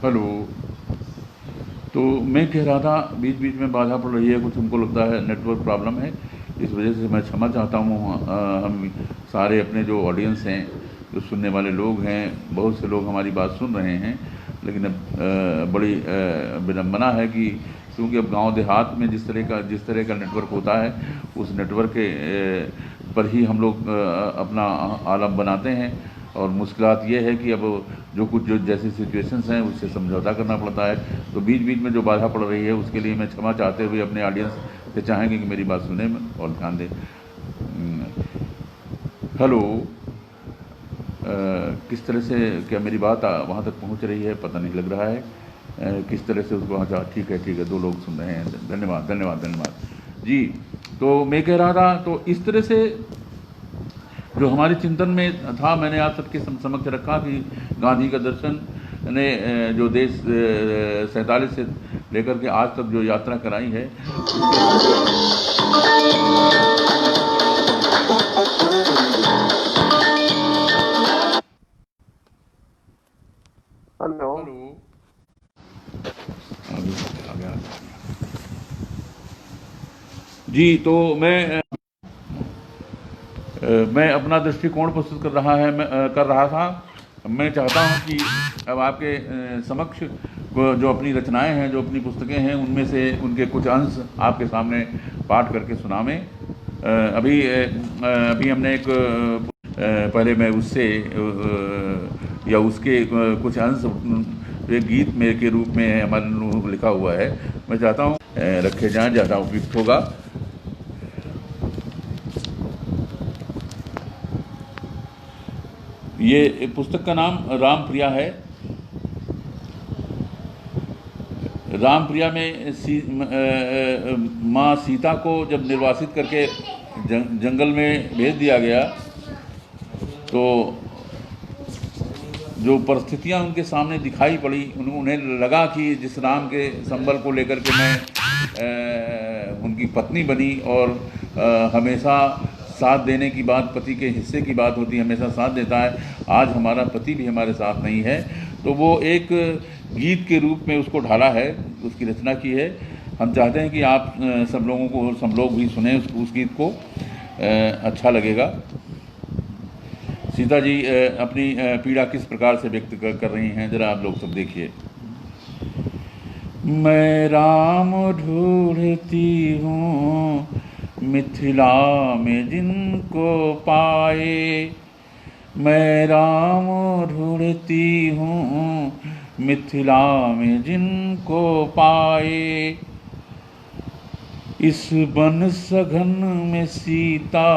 Hello. तो मैं कह रहा था बीच बीच में बाधा पड़ रही है, कुछ हमको लगता है नेटवर्क प्रॉब्लम है, इस वजह से मैं क्षमा चाहता हूँ। हम सारे अपने जो ऑडियंस हैं, जो सुनने वाले लोग हैं, बहुत से लोग हमारी बात सुन रहे हैं, लेकिन अब बड़ी विडम्बना है कि क्योंकि अब गांव देहात में जिस तरह का नेटवर्क होता है, उस नेटवर्क के पर ही हम लोग अपना आलम बनाते हैं। और मुश्किलात ये है कि अब जो जैसी सिचुएशंस हैं उससे समझौता करना पड़ता है। तो बीच बीच में जो बाधा पड़ रही है उसके लिए मैं क्षमा चाहते हुए अपने ऑडियंस से चाहेंगे कि मेरी बात सुने और ध्यान दें। हेलो। किस तरह से क्या मेरी बात वहाँ तक पहुँच रही है पता नहीं लग रहा है। किस तरह से उसको अच्छा ठीक है, 2 लोग सुन रहे हैं। धन्यवाद धन्यवाद धन्यवाद जी। तो मैं कह रहा था, तो इस तरह से जो हमारे चिंतन में था, मैंने आप सबके समक्ष रखा कि गांधी का दर्शन ने जो देश 47 से लेकर के आज तक जो यात्रा कराई है, हेलो। हेलो। आ गया जी। तो मैं अपना दृष्टिकोण प्रस्तुत कर रहा था। मैं चाहता हूं कि अब आपके समक्ष जो अपनी रचनाएं हैं, जो अपनी पुस्तकें हैं, उनमें से उनके कुछ अंश आपके सामने पाठ करके सुनावें। अभी हमने एक पहले मैं उससे या उसके कुछ अंश एक गीत में के रूप में हमारे लिखा हुआ है, मैं चाहता हूँ रखे जाएं, ज़्यादा उपयुक्त होगा। ये पुस्तक का नाम राम प्रिया है। राम प्रिया में माँ सीता को जब निर्वासित करके जंगल में भेज दिया गया, तो जो परिस्थितियाँ उनके सामने दिखाई पड़ी, उन्हें लगा कि जिस राम के संबल को लेकर के मैं उनकी पत्नी बनी, और हमेशा साथ देने की बात, पति के हिस्से की बात होती है, हमेशा साथ देता है, आज हमारा पति भी हमारे साथ नहीं है। तो वो एक गीत के रूप में उसको ढाला है, उसकी रचना की है। हम चाहते हैं कि आप सब लोग भी सुने उस गीत को, अच्छा लगेगा। सीता जी अपनी पीड़ा किस प्रकार से व्यक्त कर रही हैं, जरा आप लोग सब देखिए। मैं राम ढूंढती हूँ मिथिला में जिनको पाए, मैं राम ढूंढती हूँ मिथिला में जिनको पाए। इस वन सघन में सीता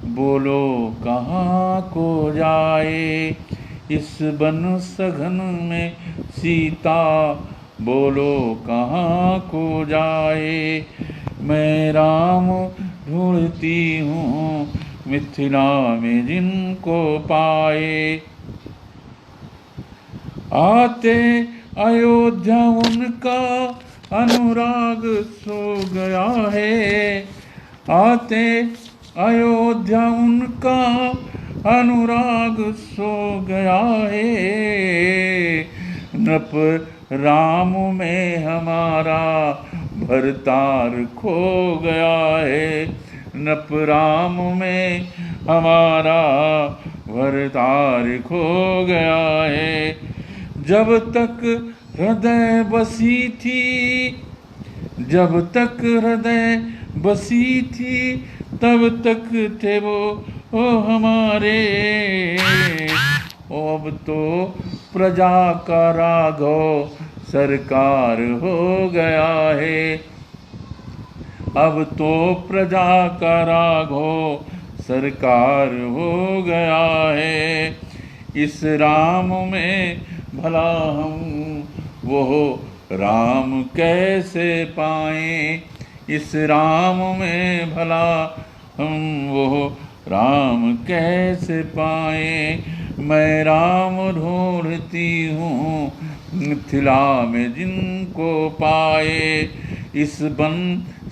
बोलो कहाँ को जाए, इस वन सघन में सीता बोलो कहाँ को जाए। मैं राम ढूंढती हूँ मिथिला में जिनको पाए। आते अयोध्या उनका अनुराग सो गया है, आते अयोध्या उनका अनुराग सो गया है। नृप राम में हमारा भरतार खो गया है, नृप राम में हमारा भरतार खो गया है। जब तक हृदय बसी थी, जब तक हृदय बसी थी, तब तक थे वो हमारे। अब तो प्रजा का राघव सरकार हो गया है, अब तो प्रजा का राघव सरकार हो गया है। इस राम में भला हम वो राम कैसे पाएं, इस राम में भला हम वो राम कैसे पाएं। मैं राम ढूंढती हूँ मिथिला में जिनको पाए, इस वन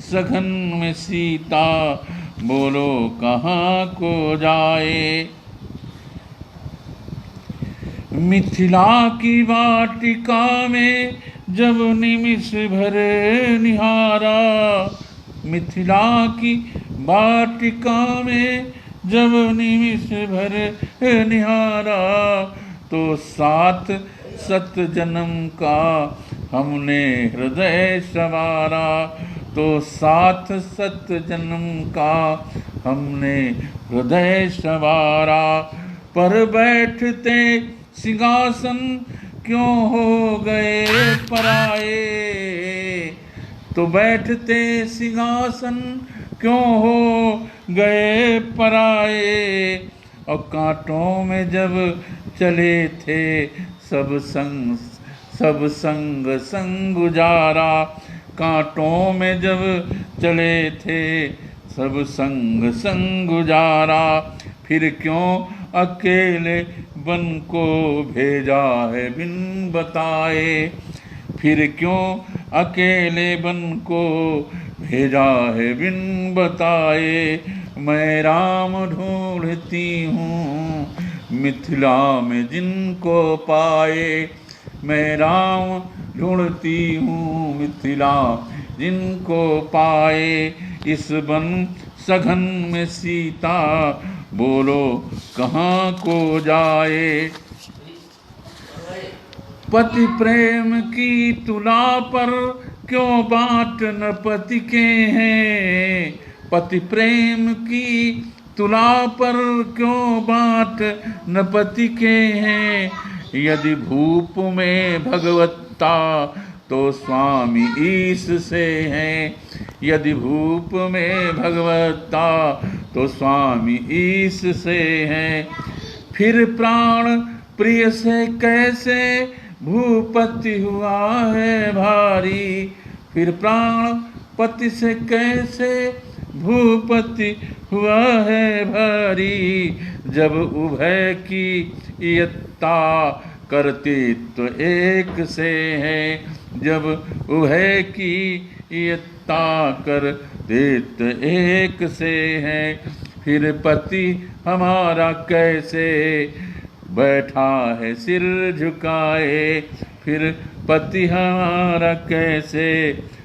सघन में सीता बोलो कहाँ को जाए। मिथिला की वाटिका में जब निमिष भर निहारा, मिथिला की वाटिका में जब निमिष भर निहारा, तो 7 सत जन्म का हमने हृदय सवारा, तो 7 सत जन्म का हमने हृदय सवारा। पर बैठते सिंहासन क्यों हो गए पराए, तो बैठते सिंहासन क्यों हो गए पराए। और कांटों में जब चले थे सब संग संग गुजारा, कांटों में जब चले थे सब संग संग गुजारा। फिर क्यों अकेले बन को भेजा है बिन बताए, फिर क्यों अकेले बन को भेजा है बिन बताए। मैं राम ढूंढती हूँ मिथिला में जिनको पाए, मैं राम ढूंढती हूँ मिथिला जिनको पाए। इस वन सघन में सीता बोलो कहाँ को जाए, पति प्रेम की तुला पर क्यों बाँट न पति के हैं, पति प्रेम की तुला पर क्यों बाँट न पति के हैं। यदि भूप में भगवत्ता तो स्वामी ईश से हैं, यदि भूप में भगवत्ता तो स्वामी ईश से हैं। फिर प्राण प्रिय से कैसे भूपति हुआ है भारी, फिर प्राण पति से कैसे भूपति हुआ है भारी। जब उभय की इयत्ता करते तो एक से है, जब उभय की इयत्ता करते तो एक से है। फिर पति हमारा कैसे बैठा है सिर झुकाए, फिर पति हमारा कैसे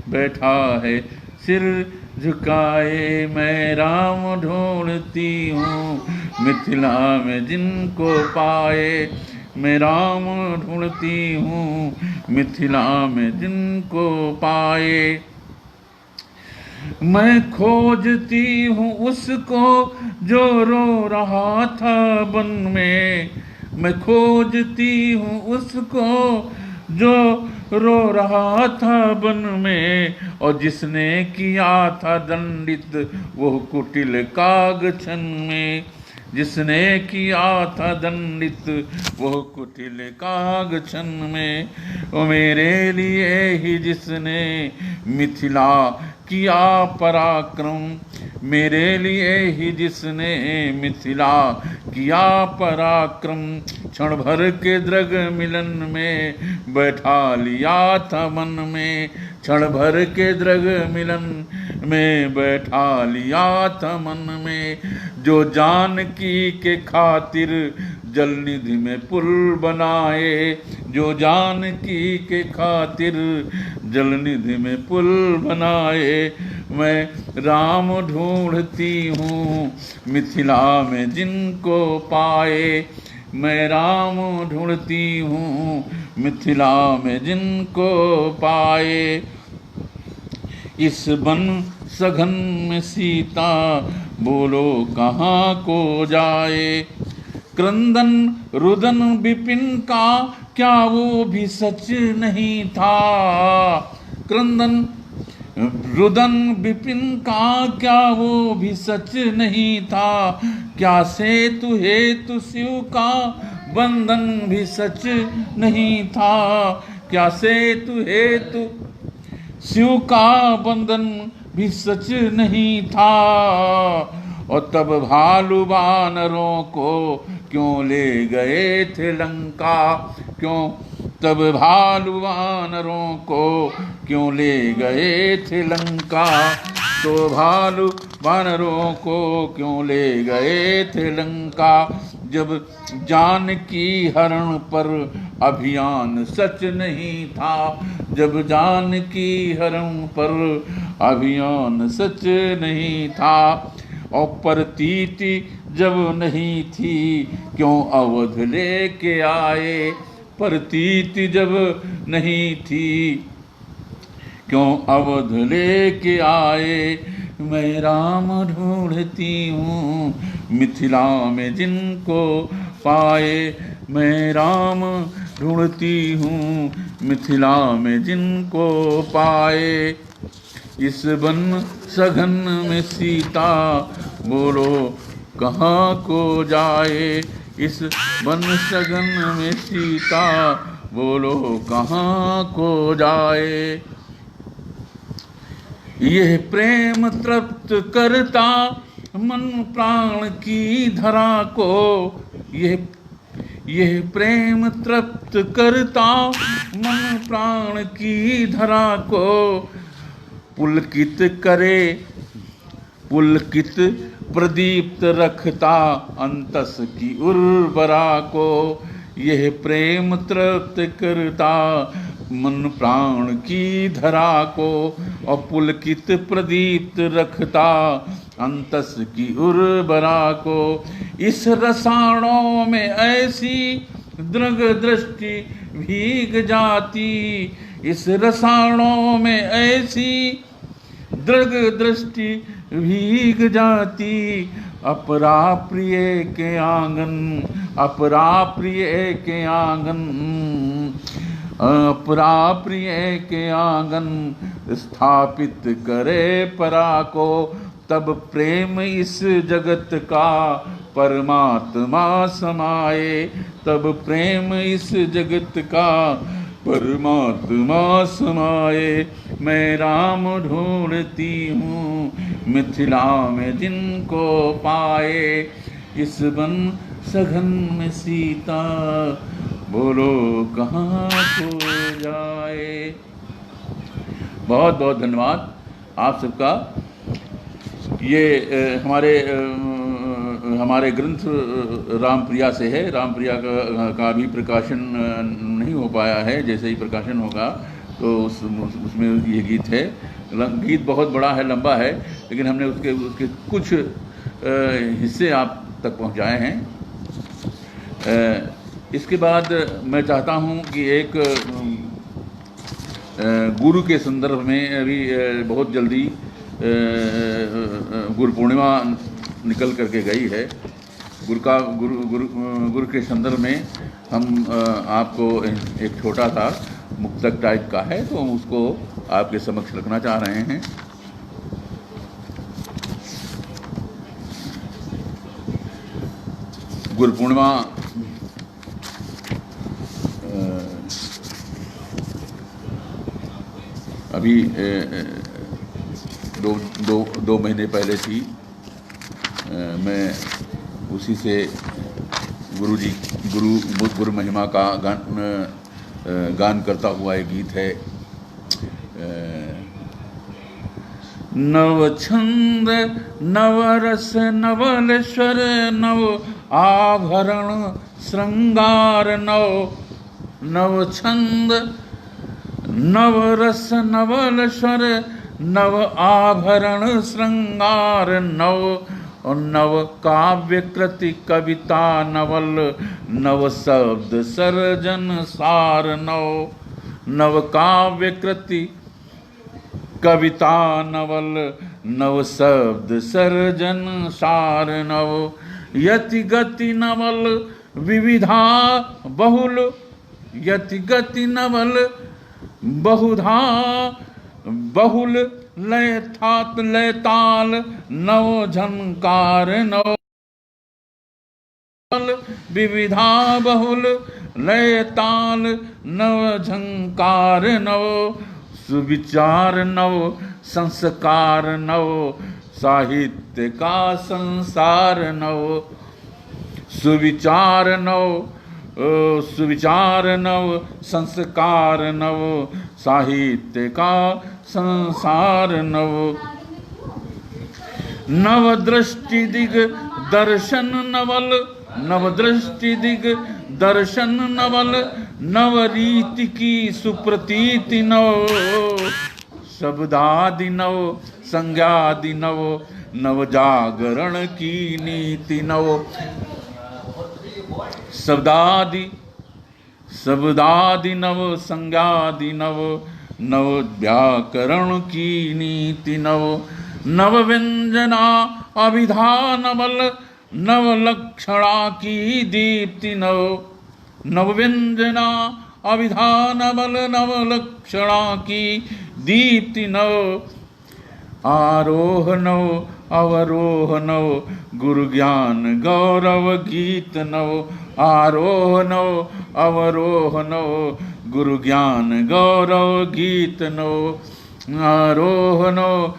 बैठा है सिर झुकाए। मैं राम ढूंढती हूँ मिथिला में जिनको पाए, मैं राम ढूंढती हूँ मिथिला में जिनको पाए। मैं खोजती हूँ उसको जो रो रहा था वन में, मैं खोजती हूँ उसको जो रो रहा था वन में। और जिसने किया था दंडित वो कुटिल कागछन में, जिसने किया था दंडित वो कुटिल कागछन में। ओ मेरे लिए ही जिसने मिथिला किया पराक्रम, मेरे लिए ही जिसने मिथिला किया पराक्रम। क्षण भर के दृग मिलन में बैठा लिया था मन में, क्षण भर के दृग मिलन में बैठा लिया था मन में। जो जानकी के खातिर जल निधि में पुल बनाए, जो जानकी के खातिर जल निधि में पुल बनाए। मैं राम ढूंढती हूँ मिथिला में जिनको पाए, मैं राम ढूंढती हूँ मिथिला में जिनको पाए। इस वन सघन में सीता बोलो कहाँ को जाए। क्रंदन रुदन विपिन का क्या वो भी सच नहीं था, क्रंदन रुदन विपिन का क्या वो भी सच नहीं था। क्या सेतु हेतु शिव का बंधन भी सच नहीं था, क्या सेतु हेतु शिव का बंधन भी सच नहीं था। और तब भालू वानरों को क्यों ले गए थे लंका, क्यों तब भालू वानरों को क्यों ले गए थे लंका। तो भालू वानरों को क्यों ले गए थे लंका। जब जानकी हरण पर अभियान सच नहीं था, जब जानकी हरण पर अभियान सच नहीं था। और प्रतीति जब नहीं थी क्यों अवध लेके आए, प्रतीति जब नहीं थी क्यों अवध लेके आए। मैं राम ढूंढती हूँ मिथिला में जिनको पाए, मैं राम ढूंढती हूँ मिथिला में जिनको पाए। इस वन सघन में सीता बोलो कहाँ को जाए, इस वन सघन में सीता बोलो कहाँ को जाए। यह प्रेम तृप्त करता मन प्राण की धरा को, यह प्रेम तृप्त करता मन प्राण की धरा को। पुलकित करे पुलकित प्रदीप्त रखता अंतस की उर्वरा को, यह प्रेम तृप्त करता मन प्राण की धरा को। और पुलकित प्रदीप्त रखता अंतस की उर्वरा को। इस रसाणों में ऐसी दृग दृष्टि भीग जाती, इस रसाणों में ऐसी दृग दृष्टि भीग जाती। अपरा प्रिय के आंगन, अपरा प्रिय के आंगन, अपरा प्रिय के आंगन स्थापित करे परा को। तब प्रेम इस जगत का परमात्मा समाए, तब प्रेम इस जगत का परमात्मा समाए। मैं राम ढूंढती हूँ मिथिला में जिनको पाए, इस वन सघन में सीता बोलो कहाँ को जाए। बहुत बहुत धन्यवाद आप सबका। ये हमारे ग्रंथ रामप्रिया से है। रामप्रिया का अभी प्रकाशन नहीं हो पाया है, जैसे ही प्रकाशन होगा तो उसमें ये गीत है। गीत बहुत बड़ा है, लंबा है, लेकिन हमने उसके कुछ हिस्से आप तक पहुंचाए हैं। इसके बाद मैं चाहता हूं कि एक गुरु के संदर्भ में अभी बहुत जल्दी गुरु पूर्णिमा निकल करके गई है। गुरु के संदर्भ में हम आपको एक छोटा सा मुक्तक टाइप का है, तो हम उसको आपके समक्ष रखना चाह रहे हैं। गुरु पूर्णिमा अभी दो महीने पहले थी। मैं उसी से गुरु महिमा का गान करता हुआ एक गीत है। नव छंद नव रस नवल स्वर नव आभरण श्रृंगार नव छंद नव रस नवल स्वर नव आभरण श्रृंगार नव काव्य कृति कविता नवल नव शब्द सर्जन सार नव काव्य कृति कविता नवल नव शब्द सर्जन सार यति गति नवल विविधा बहुल यति गति नवल बहुधा बहुल लय थात लय ताल नव झंकार नव विविधा बहुल लय ताल नव झंकार नव सुविचार नव संस्कार नव साहित्य का संसार नव सुविचार नव संस्कार नव साहित्य का संसार नव दृष्टि दिग दर्शन नवल नव दृष्टि दिग दर्शन नवल, नव रीति की सुप्रतीति नव, शब्दादि नव संज्ञादि नव, नव जागरण की नीति नव, शब्दादि नव संज्ञादि नव, नव व्याकरण की नीति नव, नव व्यंजना अभिधान बल, नव लक्षणा की दीप्ति नव, नव व्यंजना अभिधान बल, नव लक्षणा की दीप्ति नव, आरोह नव अवरोह नव, गुरु ज्ञान गौरव गीत नव, आरोह नव अवरोह नव, गुरु ज्ञान गौरव गीत नव, आरोह नव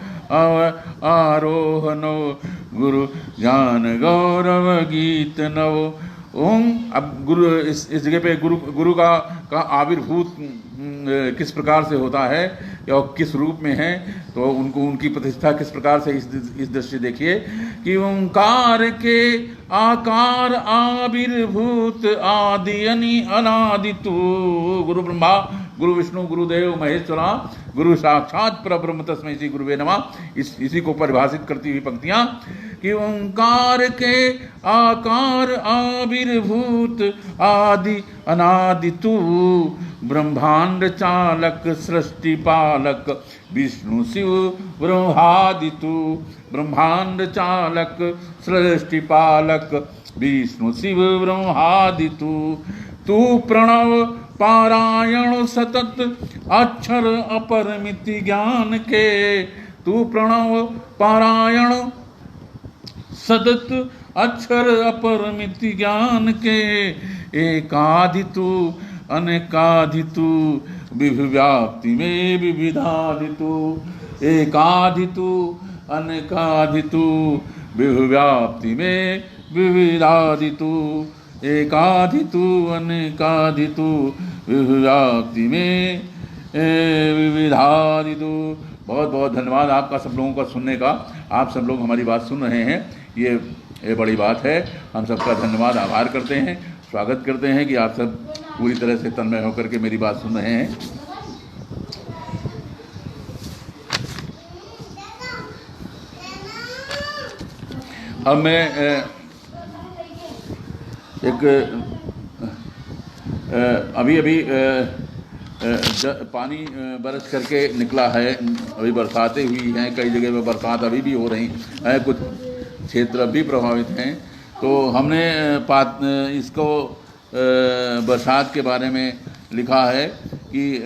आरोह नव, गुरु ज्ञान गौरव गीत नव। ओम। अब गुरु इस जगह पे गुरु का आविर्भूत किस प्रकार से होता है और किस रूप में है, तो उनकी प्रतिष्ठा किस प्रकार से इस दृष्टि देखिए कि ओंकार के आकार आविर्भूत आदि अनादि तू, गुरु ब्रह्मा गुरु विष्णु गुरुदेव महेश्वरा, गुरु साक्षात परब्रह्म तस्मै श्री गुरुवे नमः। इसी को परिभाषित करती हुई पंक्तियां कि ओंकार के आकार आविर्भूत आदि अनादि तू, ब्रह्मांड चालक सृष्टि पालक विष्णु शिव ब्रह्मादि तू, ब्रह्मांड चालक सृष्टि पालक विष्णु शिव ब्रह्मादि तू, तू प्रणव पारायण सतत अक्षर अपरमिति ज्ञान के, तू प्रणव पारायण सतत अक्षर अपरमिति ज्ञान के, एकाधितु अनेकाधितु विव्याप्ति में विविधाधितु, एकाधितु अनेकाधितु विव्याप्ति में विविधाधितु, एकाधितु अनेकाधितु विव्याप्ति में विविधाधितु। बहुत बहुत धन्यवाद आपका सब लोगों का सुनने का। आप सब लोग हमारी बात सुन रहे हैं, ये बड़ी बात है। हम सबका धन्यवाद आभार करते हैं, स्वागत करते हैं कि आप सब पूरी तरह से तन्मय होकर के मेरी बात सुन रहे हैं। अब मैं अभी पानी बरस करके निकला है, अभी बरसातें हुई हैं, कई जगह पर बरसात अभी भी हो रही है, कुछ क्षेत्र अभी प्रभावित हैं। तो हमने इसको बरसात के बारे में लिखा है कि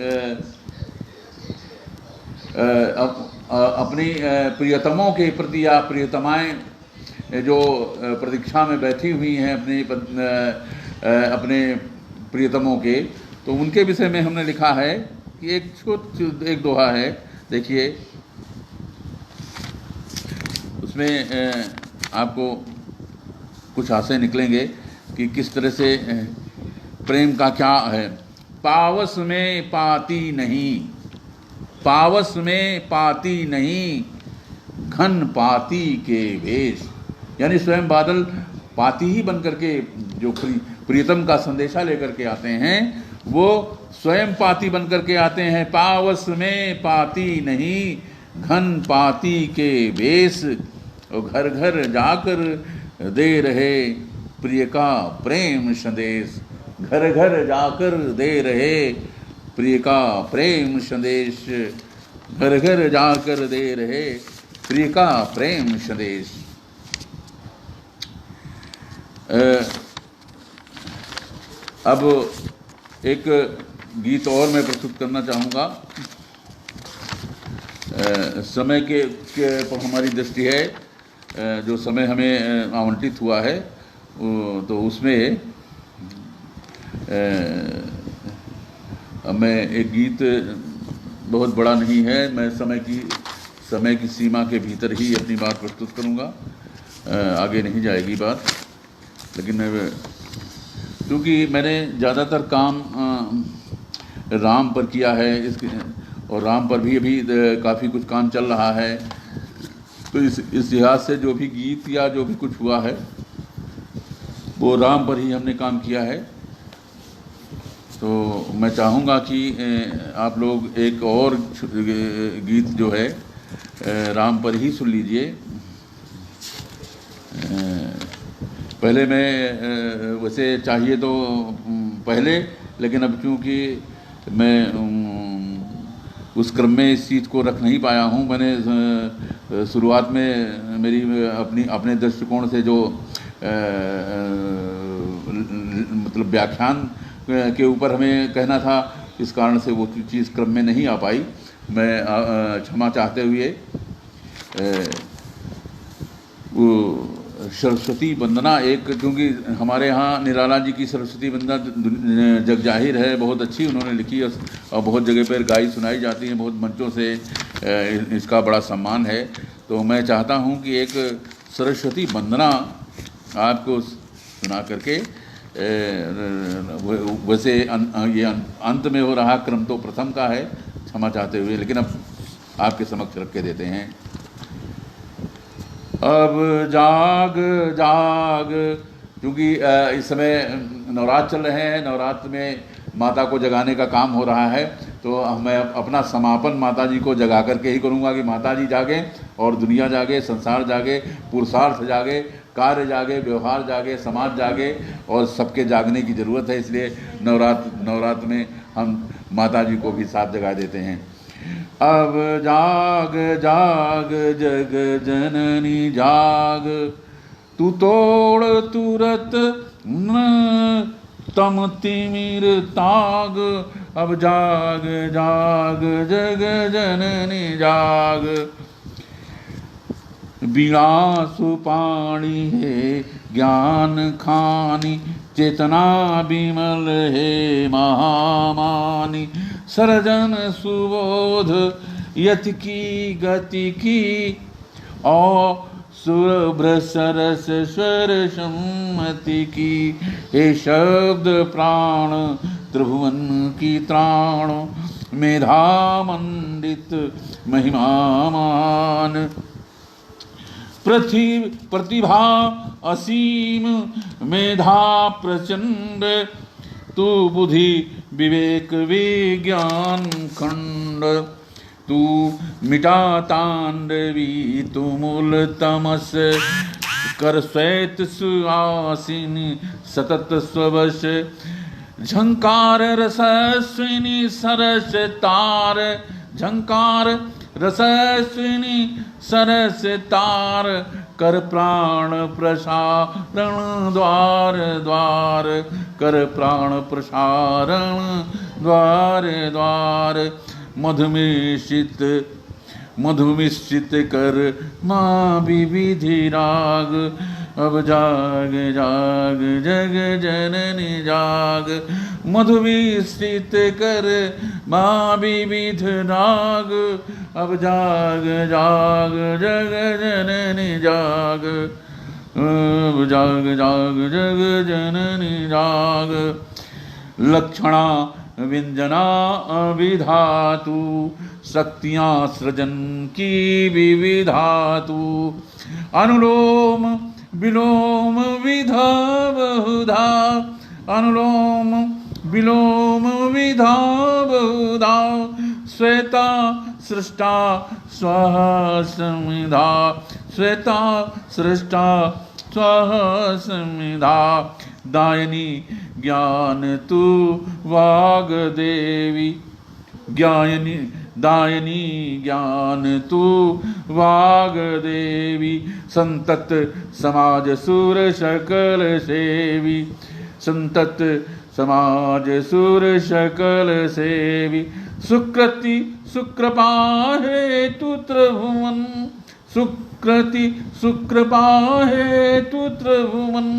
अपनी प्रियतमों के प्रति या प्रियतमाएं जो प्रतीक्षा में बैठी हुई हैं अपने प्रियतमों के, तो उनके विषय में हमने लिखा है कि एक दोहा है, देखिए उसमें आपको कुछ आशय निकलेंगे कि किस तरह से प्रेम का क्या है। पावस में पाती नहीं, पावस में पाती नहीं, घन पाती के वेश, यानी स्वयं बादल पाती ही बन करके जो प्रियतम का संदेशा लेकर के आते हैं, वो स्वयं पाती बन करके आते हैं। पावस में पाती नहीं, घन पाती के वेश, और घर घर जाकर दे रहे प्रिय का प्रेम संदेश, घर घर जाकर दे रहे प्रिय का प्रेम संदेश, घर घर जाकर दे रहे प्रिय का प्रेम संदेश। अब एक गीत और मैं प्रस्तुत करना चाहूँगा। समय के पर हमारी दृष्टि है, जो समय हमें आवंटित हुआ है, तो उसमें मैं एक गीत बहुत बड़ा नहीं है, मैं समय की सीमा के भीतर ही अपनी बात प्रस्तुत करूँगा, आगे नहीं जाएगी बात। लेकिन क्योंकि मैंने ज़्यादातर काम राम पर किया है, और राम पर भी अभी काफ़ी कुछ काम चल रहा है, तो इस लिहाज से जो भी गीत या जो भी कुछ हुआ है वो वो राम पर ही हमने काम किया है। तो मैं चाहूँगा कि आप लोग एक और गीत जो है राम पर ही सुन लीजिए। पहले मैं वैसे चाहिए तो पहले, लेकिन अब चूँकि मैं उस क्रम में इस चीज़ को रख नहीं पाया हूँ। मैंने शुरुआत में मेरी अपने दृष्टिकोण से जो मतलब व्याख्यान के ऊपर हमें कहना था, इस कारण से वो चीज़ क्रम में नहीं आ पाई। मैं क्षमा चाहते हुए वो सरस्वती वंदना एक, क्योंकि हमारे यहाँ निराला जी की सरस्वती वंदना जग जाहिर है, बहुत अच्छी उन्होंने लिखी और बहुत जगह पर गाई सुनाई जाती है, बहुत मंचों से इसका बड़ा सम्मान है। तो मैं चाहता हूँ कि एक सरस्वती वंदना आपको सुना करके, वैसे ये अंत में हो रहा क्रम तो प्रथम का है, क्षमा चाहते हुए, लेकिन अब आपके समक्ष रख के देते हैं। अब जाग जाग, क्योंकि इस समय नवरात्र चल रहे हैं, नवरात्र में माता को जगाने का काम हो रहा है, तो मैं अपना समापन माता जी को जगा करके ही करूँगा कि माता जी जागे और दुनिया जागे, संसार जागे, पुरुषार्थ जागे, कार्य जागे, व्यवहार जागे, समाज जागे, और सबके जागने की ज़रूरत है। इसलिए नवरात्र में हम माता जी को भी साथ जगा देते हैं। अब जाग जाग जग जननी जाग, तू तोड़ तुरत न तम तिमिर ताग। अब जाग जाग जग जननी जाग, बीड़ा सुपाणी है ज्ञान खानी, चेतना विमल है महामानी। सरजन सुबोध यति की गति की, और सुरभ्र सरस स्वर सम्मति की। हे शब्द प्राण त्रिभुवन की त्राण, मेधा मंडित महिमामान। प्रतिभा असीम मेधा प्रचंड, तू बुद्धि विवेक विज्ञान खंड। तू मिटा तांडवी तू मूल तमस, कर श्वेत सुआसिनी सतत स्वश। झंकार रसस्विनी सरस तार, झंकार रसस्विनी सरस तार। कर प्राण प्रसारण द्वार द्वार, कर प्राण प्रसारण द्वार द्वार। मधुमिश्चित कर माँ विविधि राग। अब जाग जाग जग जननी जाग, मधुमिश्चित कर माँ विविध राग। अब जाग जाग जग जननी जाग, अब जाग जाग जग जननी जाग। लक्षणा व्यंजना विधातु, शक्तियाँ सृजन की विविधातु। अनुलोम विलोम विधा बहुधा, अनुलोम विलोम विधा बहुधा। श्वेता सृष्टा स्वाहा समिधा, श्वेता सृष्टा स्वाहा समिधा। दायनी ज्ञान तू वाग देवी, दायनी ज्ञान तू वाग देवी। संतत समाज सुर सकल सेवी, संतत समाज सुर सकल सेवी। सुकृति सुकृपा हेतु त्रिभुवन, सुकृति सुकृपा हेतु त्रिभुवन।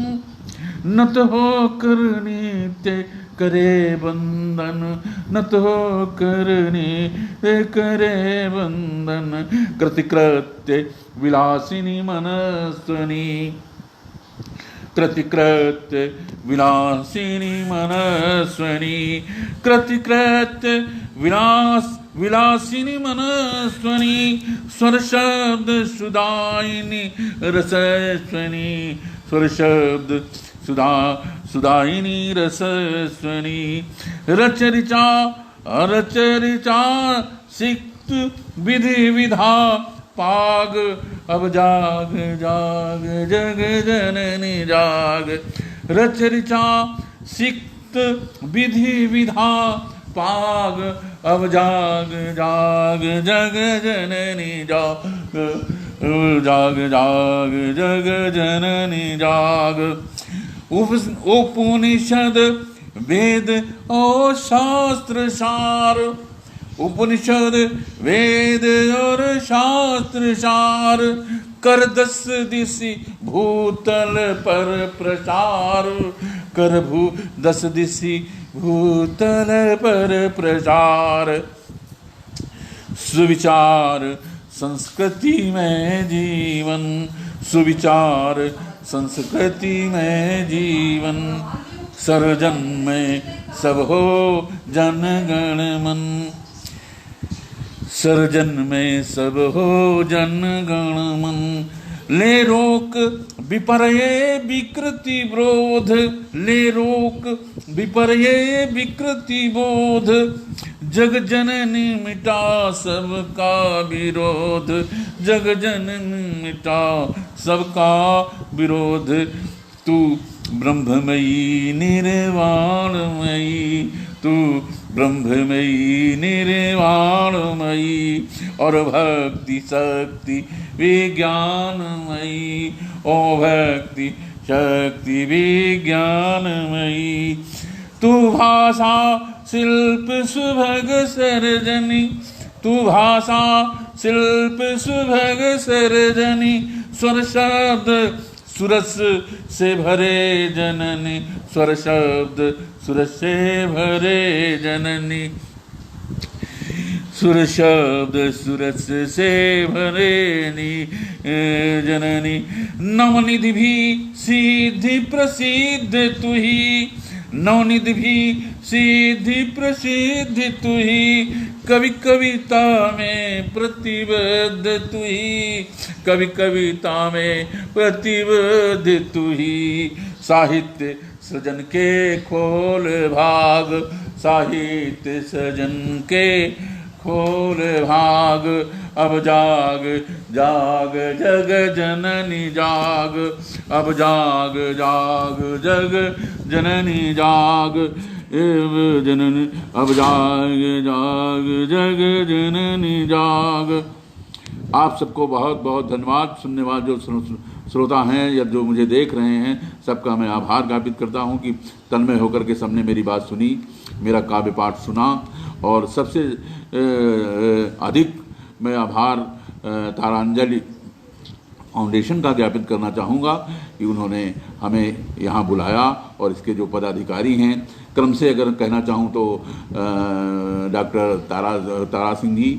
नत हो कर नित्य करे बंधन, नत हो कर नित्य करे बंधन। कृतिकृत्य विलासिनी मनस्विनी, कृतिकृत्य विलासिनी मनस्विनी। कृतिकृत्य विलासिनी मनस्विनी। स्वर शब्द सुदायिनी रसस्विनी, स्वर शब्द सुधा सुधाइनी रसस्वनी रचरिचा रचरिचा सिक्त विधि विधा पाग अब जाग जाग जग जननी जाग रचरिचा सिक्त विधि विधा पाग अब जाग जाग जग जननी जाग जाग जाग जग जननी जाग उपनिषद वेद और शास्त्र सार उपनिषद वेद और शास्त्र सार कर 10 दिशि भूतल पर प्रचार कर 10 दिशि भूतल पर प्रचार सुविचार संस्कृति में जीवन सुविचार संस्कृति में जीवन सर्वजन में सब हो जनगण मन सर्जन में सब हो जनगण मन ले रोक विपर्य विकृति विरोध ले रोक विपर्य विकृति बोध जग जननी मिटा सबका विरोध जग जननी मिटा सबका विरोध तू ब्रह्ममयी निर्वाणमयी तू ब्रह्ममयी निर्वाणमयी और भक्ति शक्ति विज्ञानमयी ओ भक्ति शक्ति विज्ञानमयी तू भाषा शिल्प सुभग सर्जनी तू भाषा शिल्प सुभग सर्जनी स्वर शब्द सुरस से भरे जननी स्वर शब्द सुरस से भरे जननी सुर शब्द सुरस से भरे जननी नवनिधि भी सिद्धि प्रसिद्ध तू ही नवनिधि भी सिद्धि प्रसिद्ध तू ही कवि कविता में प्रतिबद्ध तू ही कवि कविता में प्रतिबद्ध तू ही साहित्य सृजन के खोल भाग साहित्य सृजन के खोल भाग अब जाग जाग जग जननी जाग अब जाग जाग जग जननी जाग जननी अब जाग जाग जग जननी जाग। आप सबको बहुत बहुत धन्यवाद। सुनने वाले जो श्रोता हैं या जो मुझे देख रहे हैं सबका मैं आभार ज्ञापित करता हूं कि तन्मय होकर के सबने मेरी बात सुनी, मेरा काव्य पाठ सुना। और सबसे अधिक मैं आभार तारांजलि फाउंडेशन का ज्ञापित करना चाहूँगा कि उन्होंने हमें यहाँ बुलाया और इसके जो पदाधिकारी हैं क्रम से अगर कहना चाहूँ तो डॉक्टर तारा सिंह जी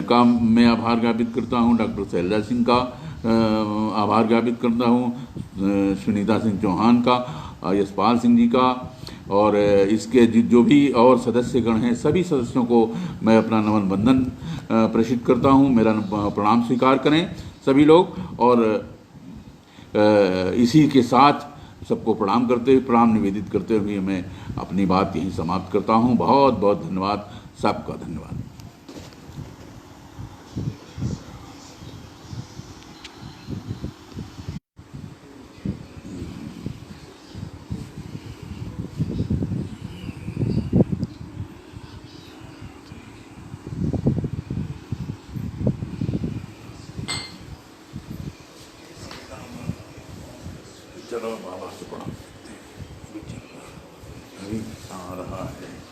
का मैं आभार ज्ञापित करता हूँ, डॉक्टर शैलजा सिंह का आभार ज्ञापित करता हूँ, सुनीता सिंह चौहान का, यशपाल सिंह जी का और इसके जो भी और सदस्यगण हैं सभी सदस्यों को मैं अपना नमन बंदन प्रेषित करता हूँ। मेरा प्रणाम स्वीकार करें सभी लोग। और इसी के साथ सबको प्रणाम करते हुए प्रणाम निवेदित करते हुए मैं अपनी बात यहीं समाप्त करता हूँ। बहुत बहुत धन्यवाद, सबका धन्यवाद। चलो बाबा से प्रणाम। अभी आ रहा है।